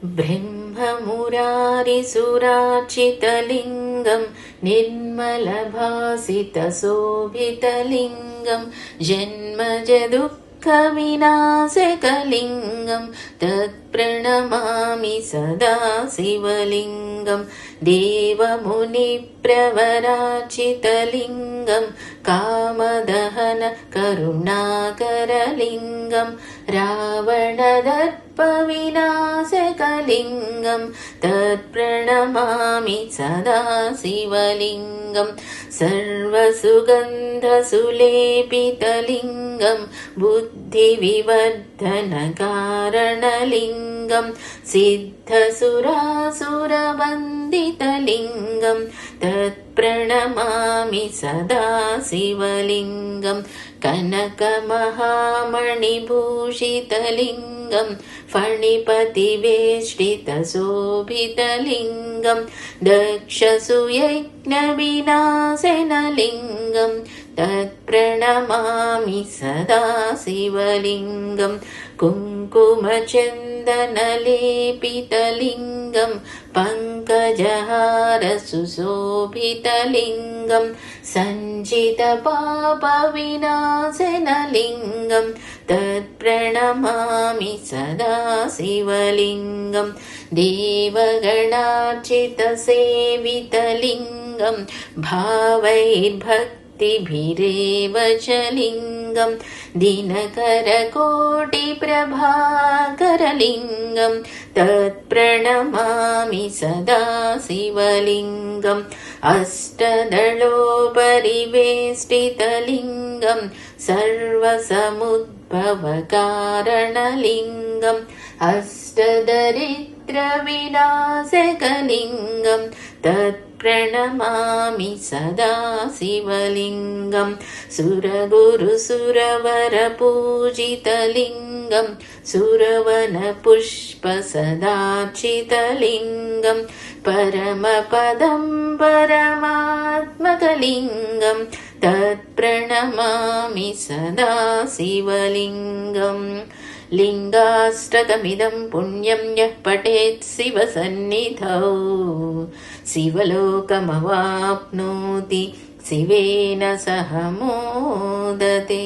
ब्रह्ममुरारिसुरार्चितलिङ्गं निर्मलभासितशोभितलिङ्गं जन्मजदुःखविनाशकलिङ्गं तत्प्रणमामि सदा शिवलिङ्गं देवमुनिप्रवरार्चितलिङ्गं कामदहन करुणाकरलिङ्गं रावणदर्पविनाशकलिङ्गं तत्प्रणमामि सदा शिवलिङ्गं सर्वसुगन्धसुलेपितलिङ्गं बुद्धिविवर्धनकारणलिङ्गं सिद्धसुरासुरवन्दितलिङ्गं तत्प्रणमामि सदा शिवलिङ्गं कनकमहामणिभूषितलिङ्गं फणिपतिवेष्टितशोभितलिङ्गं दक्षसुयज्ञविनाशनलिङ्गं तत्प्रणमामि सदा शिवलिङ्गं कुङ्कुमचन्दनलेपितलिङ्गं पङ्कजहारसुशोभितलिङ्गं सञ्चितपापविनाशनलिङ्गं तत्प्रणमामि सदा शिवलिङ्गं देवगणार्चितसेवितलिङ्गं भावैर्भक्तिभिरेव च लिङ्गं दिनकरकोटिप्रभाकरलिङ्गं तत्प्रणमामि सदा शिवलिङ्गम् अष्टदलोपरिवेष्टितलिङ्गं सर्वसमुद्भवकारणलिङ्गम् अष्टदरिद्रविनाशकलिङ्गं तत्प्रणमामि सदा शिवलिङ्गं सुरगुरुसुरवरपूजितलिङ्गं सुरवनपुष्पसदार्चितलिङ्गं परमपदं परमात्मकलिङ्गं तत्प्रणमामि सदा शिवलिङ्गम् लिङ्गाष्टकमिदं पुण्यं यः पठेत् शिवसन्निधौ शिवलोकमवाप्नोति शिवेन सह मोदते।